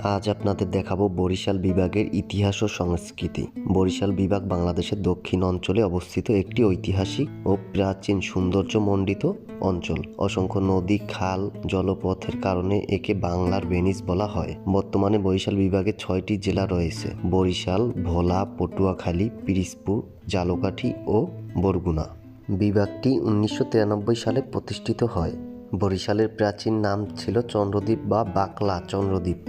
আজ আপনাদের দেখাবো বরিশাল বিভাগের ইতিহাস ও সংস্কৃতি। বরিশাল বিভাগ বাংলাদেশের দক্ষিণ অঞ্চলে অবস্থিত একটি ঐতিহাসিক ও প্রাচীন সৌন্দর্যমণ্ডিত অঞ্চল। অসংখ্য নদী, খাল, জলপথের কারণে একে বাংলার ভেনিস বলা হয়। বর্তমানে বরিশাল বিভাগে 6টি জেলা রয়েছে: বরিশাল, ভোলা, পটুয়াখালী, পিরিজপুর, ঝালকাঠি ও বরগুনা। বিভাগটি 1993 সালে প্রতিষ্ঠিত হয়। বরিশালের প্রাচীন নাম ছিল চন্দ্রদ্বীপ বা বাকলা চন্দ্রদ্বীপ।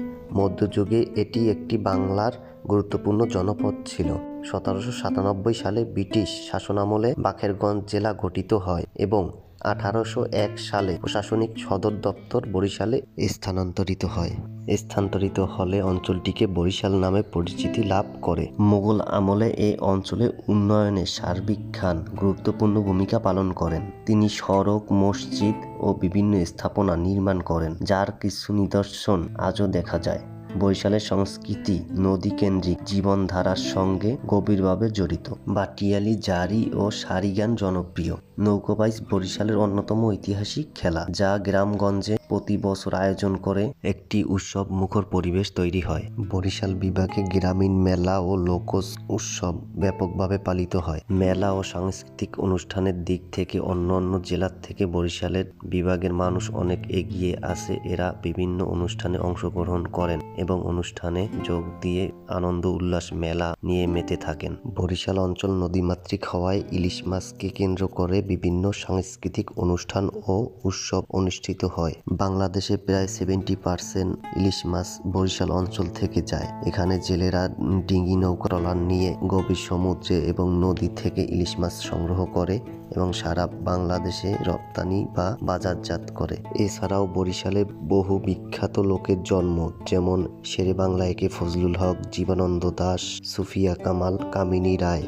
মধ্যযুগে এটি একটি বাংলার গুরুত্বপূর্ণ জনপদ ছিল। 1797 সালে ব্রিটিশ শাসনামলে বাকেরগঞ্জ জেলা গঠিত হয় এবং 1801 সালে প্রশাসনিক সদর দপ্তর বরিশালে স্থানান্তরিত হলে অঞ্চলটিকে বরিশাল নামে পরিচিতি লাভ করে। মোগল আমলে এই অঞ্চলে উন্নয়নে সার্বিক খান গুরুত্বপূর্ণ ভূমিকা পালন করেন। তিনি সড়ক, মসজিদ ও বিভিন্ন স্থাপনা নির্মাণ করেন, যার কিছু নিদর্শন আজও দেখা যায়। বরিশালের সংস্কৃতি নদীকেন্দ্রিক জীবনধারার সঙ্গে গভীরভাবে জড়িত। বাটিয়ালি, জারি ও সারি গান জনপ্রিয়। নৌকাবাইজ বরিশালের অন্যতম ঐতিহাসিক খেলা, যা গ্রামগঞ্জে প্রতি বছর আয়োজন করে একটি উৎসব মুখর পরিবেশ তৈরি হয়। বরিশাল বিভাগে গ্রামীণ মেলা ও লোক উৎসব ব্যাপকভাবে পালিত হয়। মেলা ও সাংস্কৃতিক অনুষ্ঠানের দিক থেকে অন্যান্য জেলার থেকে বরিশালের বিভাগের মানুষ অনেক এগিয়ে আছে। এরা বিভিন্ন অনুষ্ঠানে অংশগ্রহণ করেন এবং অনুষ্ঠানে যোগ দিয়ে আনন্দ উল্লাস মেলা নিয়ে মেতে থাকেন। বরিশাল অঞ্চল নদীমাতৃক হওয়ায় ইলিশ মাছকে কেন্দ্র করে বিভিন্ন সাংস্কৃতিক অনুষ্ঠান ও উৎসব অনুষ্ঠিত হয়। বাংলাদেশে প্রায় 70% ইলিশ মাছ বরিশাল অঞ্চল থেকে যায়। এখানে জেলেরা ডিঙি, নৌকা, ট্রলার নিয়ে গভীর সমুদ্রে এবং নদী থেকে ইলিশ মাছ সংগ্রহ করে এবং সারা বাংলাদেশে রপ্তানি বা বাজারজাত করে। এছাড়াও বরিশালে বহু বিখ্যাত লোকের জন্ম, যেমন শেরে বাংলা একে ফজলুল হক, জীবনানন্দ দাশ, সুফিয়া কামাল, কামিনী রায়,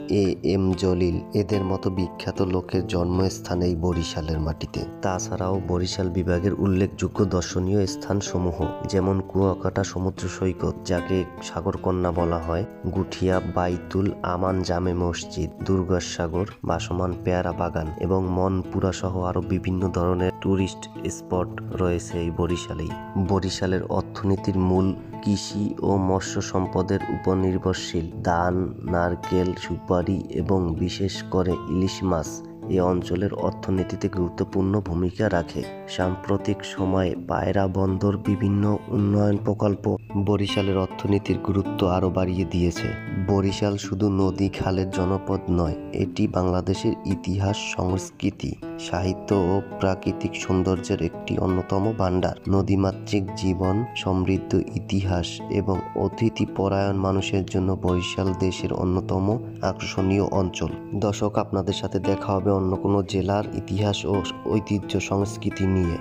এম জলিল, এদের মতো বিখ্যাত লোকের জন্মস্থান এই বরিশালের মাটিতে। তাছাড়াও বরিশাল বিভাগের উল্লেখযোগ্য দর্শনীয় স্থানসমূহ যেমন কুয়াকাটা সমুদ্র সৈকত, যাকে সাগরকন্যা বলা হয়, গুঠিয়া বাইতুল আমান জামে মসজিদ, দুর্গাসাগর, ভাসমান পেয়ারা বাগান এবং মনপুরা সহ আরো বিভিন্ন ধরনের টুরিস্ট স্পট রয়েছে এই বরিশালেই। বরিশালের অর্থনীতির মূল কৃষি ও মৎস্য সম্পদের উপর নির্ভরশীল। ধান, নারকেল, সুপারি এবং বিশেষ করে ইলিশ মাছ এই অঞ্চলের অর্থনীতিতে গুরুত্বপূর্ণ ভূমিকা রাখে। সাম্প্রতিক সময়ে পায়রা বন্দর, বিভিন্ন উন্নয়ন প্রকল্প বরিশালের অর্থনীতির গুরুত্ব আরও বাড়িয়ে দিয়েছে। বরিশাল শুধু নদী খালের জনপদ নয়, এটি বাংলাদেশের ইতিহাস, সংস্কৃতি, সাহিত্য ও প্রাকৃতিক সৌন্দর্যের একটি অন্যতম ভাণ্ডার। নদীমাতৃক জীবন, সমৃদ্ধ ইতিহাস এবং অতিথি পরায়ণ মানুষের জন্য বরিশাল দেশের অন্যতম আকর্ষণীয় অঞ্চল। দর্শক, আপনাদের সাথে দেখা হবে অন্য কোনো জেলার ইতিহাস ও ঐতিহ্য সংস্কৃতি নিয়ে।